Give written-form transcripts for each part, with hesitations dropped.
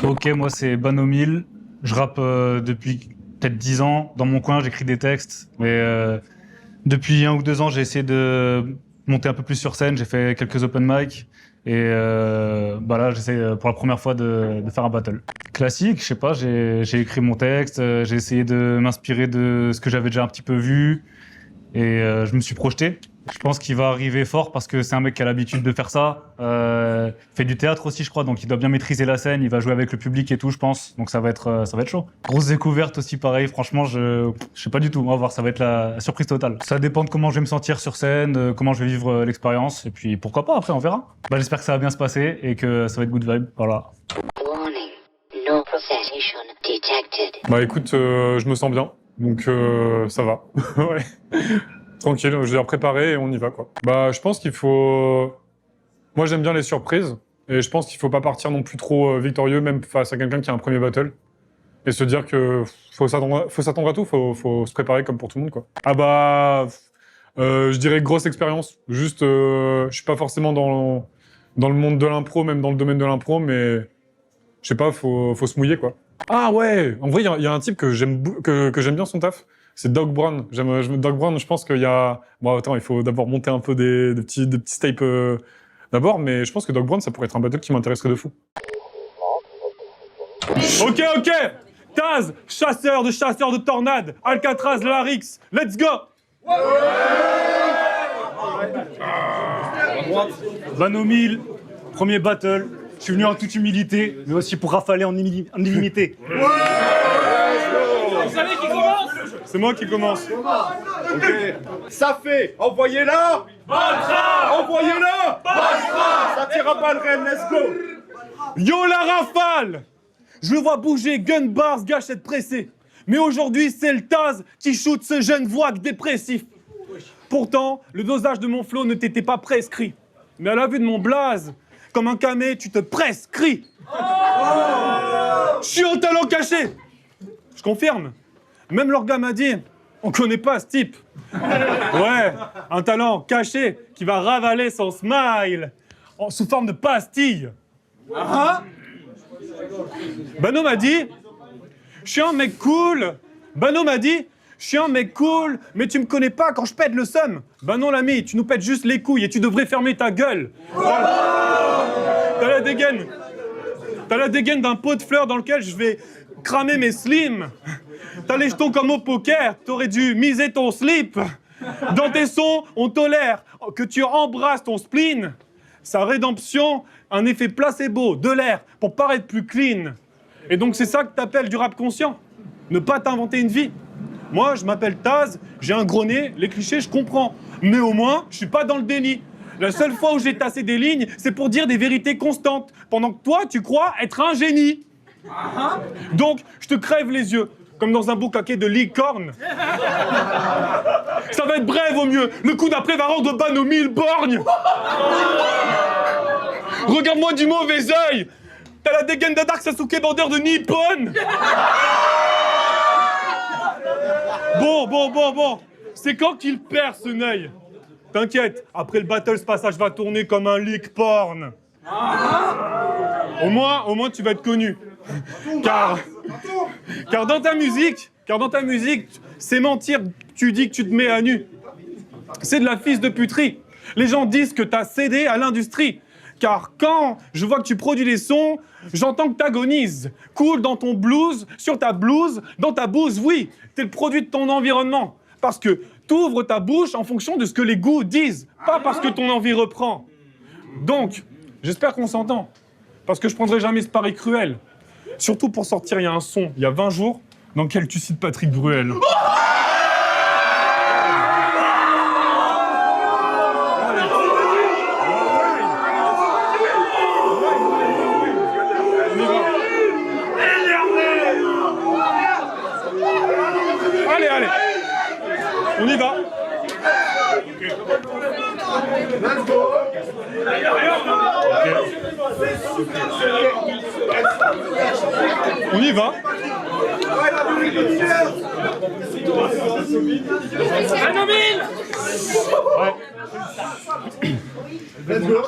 Ok, moi c'est Banomil. Je rappe depuis peut-être 10 ans. Dans mon coin, j'écris des textes. Mais depuis 1 ou 2 ans, j'ai essayé de monter un peu plus sur scène. J'ai fait quelques open mic. Et bah là, j'essaie pour la première fois de faire un battle. Classique, je sais pas, j'ai écrit mon texte. J'ai essayé de m'inspirer de ce que j'avais déjà un petit peu vu. Et je me suis projeté. Je pense qu'il va arriver fort parce que c'est un mec qui a l'habitude de faire ça. Fait du théâtre aussi, je crois, donc il doit bien maîtriser la scène. Il va jouer avec le public et tout, je pense. Donc ça va être chaud. Grosse découverte aussi, pareil. Franchement, je sais pas du tout. On va voir, ça va être la surprise totale. Ça dépend de comment je vais me sentir sur scène, comment je vais vivre l'expérience. Et puis pourquoi pas, après, on verra. Bah, j'espère que ça va bien se passer et que ça va être good vibe. Voilà. Warning, no procession detected. Bah écoute, je me sens bien, donc ça va. Ouais. Tranquille, je l'ai préparé et on y va, quoi. Bah, je pense qu'il faut... Moi, j'aime bien les surprises, et je pense qu'il faut pas partir non plus trop victorieux, même face à quelqu'un qui a un premier battle, et se dire que faut s'attendre à tout, faut se préparer comme pour tout le monde, quoi. Ah bah... je dirais grosse expérience. Juste, je suis pas forcément dans le monde de l'impro, même dans le domaine de l'impro, mais... Je sais pas, faut se mouiller, quoi. Ah ouais! En vrai, il y a un type que j'aime bien son taf. C'est Doc Brown. Doc Brown, je pense qu'il y a... Bon, attends, il faut d'abord monter un peu des petits tapes d'abord, mais je pense que Doc Brown, ça pourrait être un battle qui m'intéresserait de fou. Ok! Taz, chasseur de tornades, Alcatraz, Larix, let's go! Banomil, premier battle. Je suis venu en toute humilité, mais aussi pour rafaler en illimité. Vous savez qui commence? C'est moi qui commence. Ok. Ça fait, envoyez-la. Envoyez-la. Ça tire à balles réelles, let's go. Yo la rafale! Je le vois bouger, gun bars, gâchette pressée. Mais aujourd'hui, c'est le Taz qui shoot ce jeune voix dépressif. Pourtant, le dosage de mon flow ne t'était pas prescrit. Mais à la vue de mon blaze, comme un camé, tu te prescris. Je suis au talent caché. Je confirme. Même l'orga m'a dit, on connaît pas ce type. Ouais, un talent caché qui va ravaler son smile sous forme de pastille. Bano m'a dit, je suis un mec cool. Bano m'a dit, je suis un mec cool, mais tu me connais pas quand je pète le seum. Bah non l'ami, tu nous pètes juste les couilles et tu devrais fermer ta gueule. T'as la dégaine d'un pot de fleurs dans lequel je vais cramer mes slims. T'as les jetons comme au poker, t'aurais dû miser ton slip. Dans tes sons, on tolère que tu embrasses ton spleen. Sa rédemption, un effet placebo, de l'air, pour paraître plus clean. Et donc c'est ça que t'appelles du rap conscient. Ne pas t'inventer une vie. Moi, je m'appelle Taz, j'ai un gros nez, les clichés, je comprends. Mais au moins, je suis pas dans le déni. La seule fois où j'ai tassé des lignes, c'est pour dire des vérités constantes, pendant que toi, tu crois être un génie. Donc, je te crève les yeux, comme dans un boucaquet de licorne. Ça va être bref au mieux, le coup d'après va rendre Banomil borgne. Regarde-moi du mauvais œil. T'as la dégaine de Dark Sasuke bandeur de Nippon. Bon. C'est quand qu'il perd ce œil? T'inquiète, après le battle, ce passage va tourner comme un leak porn. Au moins, tu vas être connu. Car dans ta musique, c'est mentir, tu dis que tu te mets à nu. C'est de la fisse de puterie. Les gens disent que t'as cédé à l'industrie. Car quand je vois que tu produis des sons, j'entends que t'agonises. Cool dans ton blues, sur ta blouse, dans ta bouse, oui. T'es le produit de ton environnement. Parce que t'ouvres ta bouche en fonction de ce que les goûts disent, pas parce que ton envie reprend. Donc, j'espère qu'on s'entend. Parce que je prendrai jamais ce pari cruel. Surtout pour sortir, il y a un son, il y a 20 jours, dans lequel tu cites Patrick Bruel. Allez, on y va. Let's go. On y va. Let's go.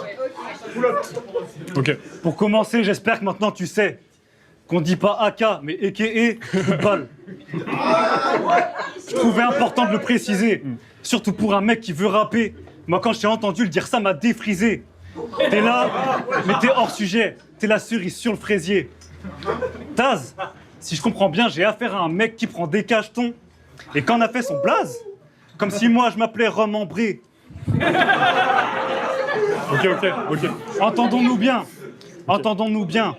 Pour commencer, j'espère que maintenant tu sais. qu'on dit pas AK, mais EKE, football. Je trouvais important de le préciser, surtout pour un mec qui veut rapper. Moi, quand je t'ai entendu le dire, ça m'a défrisé. T'es là, mais t'es hors sujet. T'es la cerise sur le fraisier. Taz, si je comprends bien, j'ai affaire à un mec qui prend des cachetons et qu'en a fait son blaze. Comme si moi, je m'appelais Rome Ambré. Ok. Entendons-nous bien. Entendons-nous bien.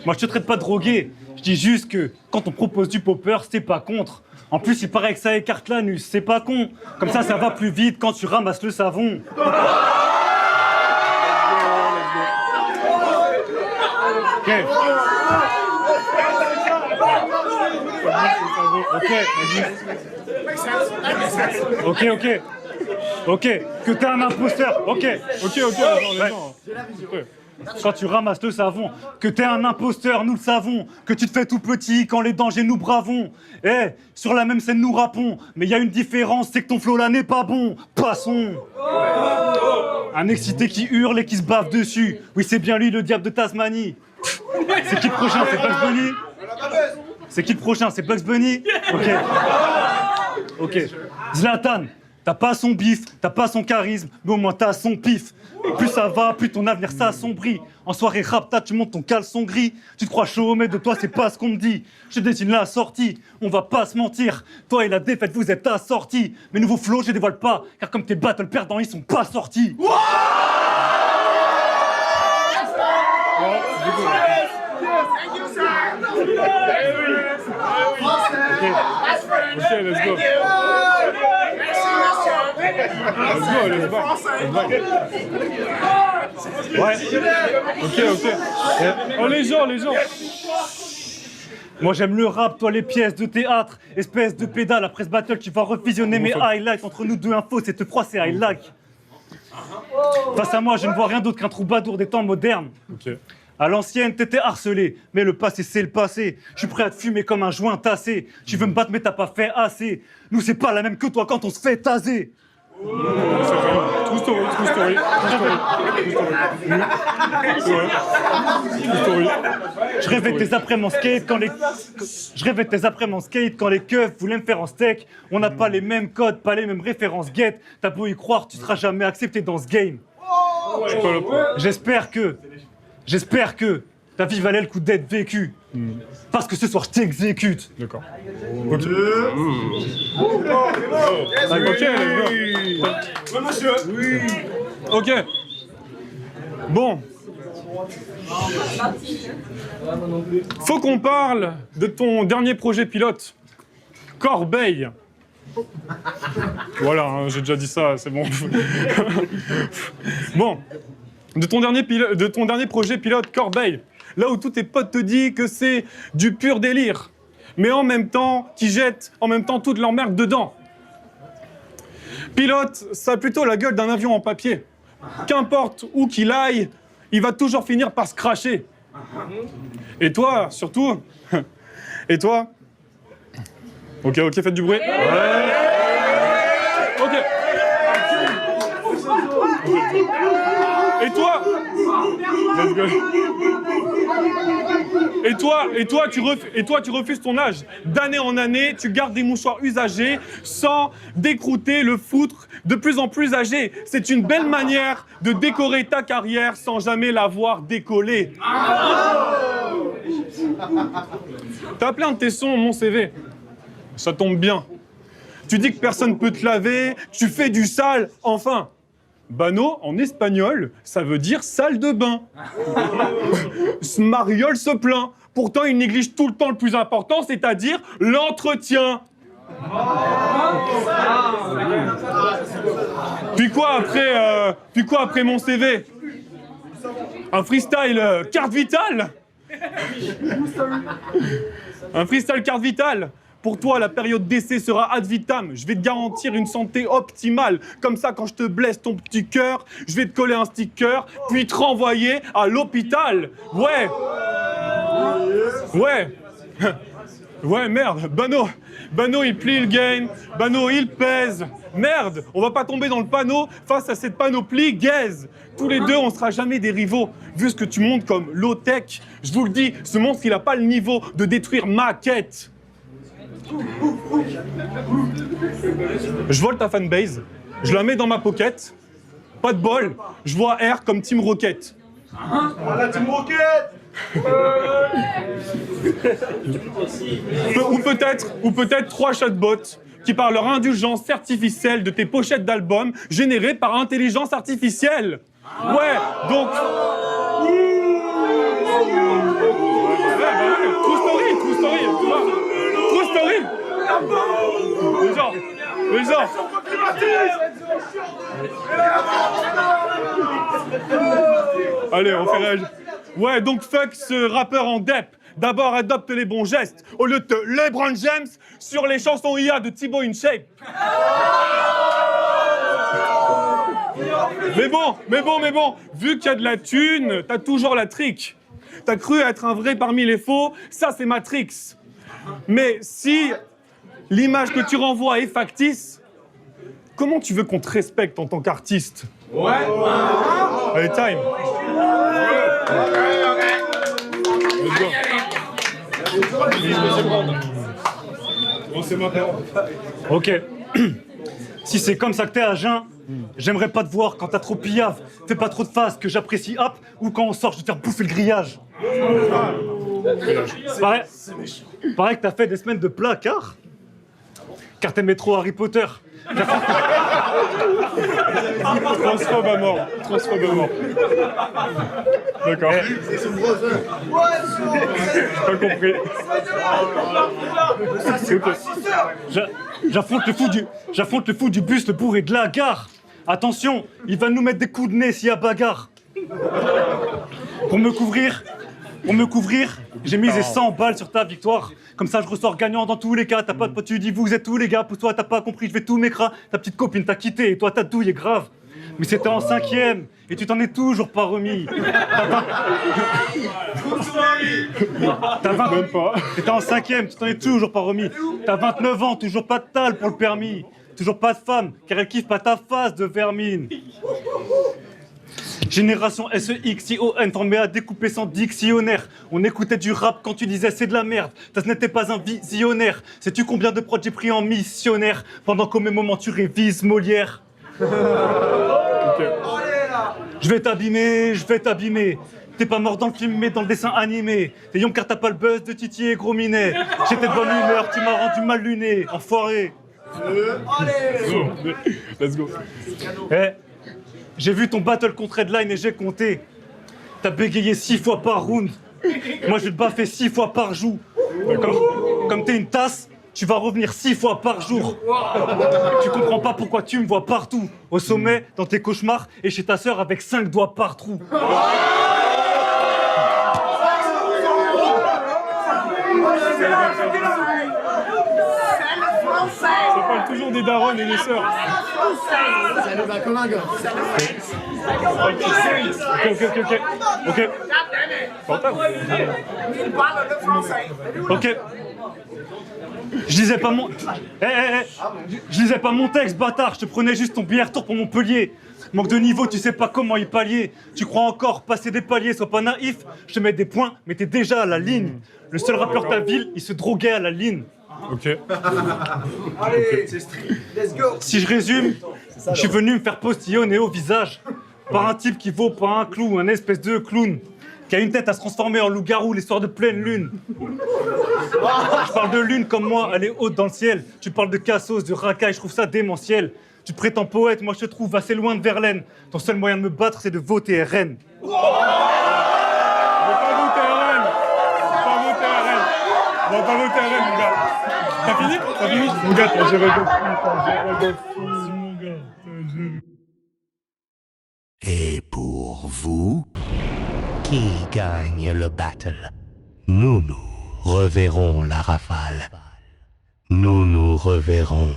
Moi, je te traite pas de drogué. Je dis juste que quand on propose du popper, c'est pas contre. En plus, il paraît que ça écarte l'anus, c'est pas con. Comme ça va plus vite quand tu ramasses le savon. Ok. Ok, que t'es un imposteur, ok. Les gens. Quand tu ramasses le savon, que t'es un imposteur, nous le savons. Que tu te fais tout petit quand les dangers nous bravons. Sur la même scène nous rappons. Mais y a une différence, c'est que ton flow là n'est pas bon. Passons. Un excité qui hurle et qui se bave dessus. Oui, c'est bien lui, le diable de Tasmanie. C'est qui le prochain, c'est Bugs Bunny? C'est qui le prochain, c'est Bugs Bunny? Ok. Zlatan, t'as pas son bif, t'as pas son charisme, mais au moins t'as son pif. Plus ça va, plus ton avenir s'assombrit. En soirée rapta, tu montes ton caleçon gris. Tu te crois chaud, mais de toi c'est pas ce qu'on me dit. Je dessine la sortie, on va pas se mentir. Toi et la défaite, vous êtes assortis. Mes nouveaux flows, je les dévoile pas, car comme tes battles perdants, ils sont pas sortis. Ok, let's go. Ouais. Ok. Oh, les gens. Moi j'aime le rap, toi les pièces de théâtre. Espèce de pédale, après ce battle tu vas revisionner mes highlights. Entre nous deux infos, c'est te froisser highlight. Face à moi, je ne vois rien d'autre qu'un troubadour des temps modernes. Ok. À l'ancienne, t'étais harcelé, mais le passé, c'est le passé. Je suis prêt à te fumer comme un joint tassé. Tu veux me battre, mais t'as pas fait assez. Nous, c'est pas la même que toi quand on se fait taser. True story. Je rêvais de tes après-midi skate quand les keufs voulaient me faire en steak. On n'a pas les mêmes codes, pas les mêmes références guettes. T'as beau y croire, tu seras jamais accepté dans ce game. J'espère que ta vie valait le coup d'être vécue. Parce que ce soir, je t'exécute. D'accord. Ok. Bon. Faut qu'on parle de ton dernier projet pilote, Corbeil. Voilà, hein, j'ai déjà dit ça, c'est bon. Bon. De ton dernier projet pilote, Corbeil. Là où tous tes potes te disent que c'est du pur délire, mais en même temps, qui jettent en même temps toute leur merde dedans. Pilote, ça a plutôt la gueule d'un avion en papier. Qu'importe où qu'il aille, il va toujours finir par se cracher. Et toi, surtout. Et toi. Ok, faites du bruit. Ouais. Ok. Et toi. Let's go. Et toi, tu refuses ton âge. D'année en année, tu gardes des mouchoirs usagés sans décrouter le foutre de plus en plus âgé. C'est une belle manière de décorer ta carrière sans jamais l'avoir décollée. T'as appelé un de tes sons mon CV. Ça tombe bien. Tu dis que personne peut te laver, tu fais du sale, enfin. Bano, en espagnol, ça veut dire salle de bain. Smariol se plaint. Pourtant, il néglige tout le temps le plus important, c'est-à-dire l'entretien. Puis quoi après mon CV? Un freestyle carte vitale? Un freestyle carte vitale? Pour toi, la période d'essai sera ad vitam. Je vais te garantir une santé optimale. Comme ça, quand je te blesse ton petit cœur, je vais te coller un sticker, puis te renvoyer à l'hôpital. Ouais. Ouais, merde, Bano, il plie le game, Bano, il pèse. Merde, on va pas tomber dans le panneau face à cette panoplie gaze. Tous les deux, on sera jamais des rivaux. Vu ce que tu montes comme low-tech, je vous le dis, ce monstre, il a pas le niveau de détruire ma quête. Je vole ta fanbase, je la mets dans ma pocket. Pas de bol, je vois R comme Team Rocket. La Team Rocket. Ou peut-être 3 chatbots qui par leur indulgence artificielle de tes pochettes d'albums générées par intelligence artificielle. Ouais, donc... True story, tu vois. True story. Les gens. Allez, on fait réagir. Ouais, donc fuck ce rappeur en dep. D'abord, adopte les bons gestes au lieu de te LeBron James sur les chansons IA de Thibaut InShape. Mais bon, vu qu'il y a de la thune, t'as toujours la trick. T'as cru être un vrai parmi les faux, ça c'est Matrix. Mais si l'image que tu renvoies est factice, comment tu veux qu'on te respecte en tant qu'artiste? Ouais. Allez, time. Ok. Si c'est comme ça que t'es à jeun, j'aimerais pas te voir quand t'as trop pillave. Fais pas trop de phase que j'apprécie hop ou quand on sort je vais te faire bouffer le grillage. Paraît que t'as fait des semaines de placard. Car t'aimais trop Harry Potter. Transphobe à mort. D'accord. J'ai pas compris. J'affronte le fou du bus, le bourré de la gare. Attention, il va nous mettre des coups de nez s'il y a bagarre. Pour me couvrir, j'ai misé 100 balles sur ta victoire. Comme ça, je ressors gagnant dans tous les cas. T'as pas de pote, tu dis vous êtes tous les gars. Pour toi, t'as pas compris, je vais tout m'écras. Ta petite copine t'a quitté et toi, ta douille est grave. Mais c'était en 5e et tu t'en es toujours pas remis. T'étais en 5e, tu t'en es toujours pas remis. T'as 29 ans, toujours pas de tal pour le permis. Toujours pas de femme, car elle kiffe pas ta face de vermine. Génération SEXION formée à découper sans dictionnaire. On écoutait du rap quand tu disais c'est de la merde. Ça n'était pas un visionnaire. Sais-tu combien de prods j'ai pris en missionnaire pendant qu'au même moment tu révises Molière? Je vais t'abîmer. T'es pas mort dans le film mais dans le dessin animé. T'es young car t'as pas le buzz de Titi et Gros Minet. J'étais de bonne humeur, tu m'as rendu mal luné. Enfoiré. Let's go. J'ai vu ton battle contre Headline et j'ai compté. T'as bégayé 6 fois par round. Moi je vais te baffer 6 fois par jour. Comme t'es une tasse, tu vas revenir 6 fois par jour. Tu comprends pas pourquoi tu me vois partout. Au sommet, dans tes cauchemars et chez ta sœur avec 5 doigts par trou. Ça parle toujours des darons et des sœurs. Ça nous va comme un gars. Ok. Je lisais pas mon... Je lisais pas mon texte, bâtard. Je te prenais juste ton billet retour pour Montpellier. Manque de niveau, tu sais pas comment y pallier. Tu crois encore passer des paliers, sois pas naïf. Je te mets des points, mais t'es déjà à la ligne. Le seul rappeur de ta ville, il se droguait à la ligne. Ok. Allez, c'est street. Let's go. Si je résume, je suis venu me faire postillonner au visage par un type qui vaut pas un clou, un espèce de clown qui a une tête à se transformer en loup-garou les soirs de pleine lune. Je parle de lune comme moi, elle est haute dans le ciel. Tu parles de cassos, de racailles, je trouve ça démentiel. Tu te prétends poète, moi je te trouve assez loin de Verlaine. Ton seul moyen de me battre, c'est de voter RN. On va pas voter à Rennes, mon gars. T'as fini Mon gars, t'as géré d'office, mon gars. Et pour vous, qui gagne le battle? Nous reverrons la rafale. Nous reverrons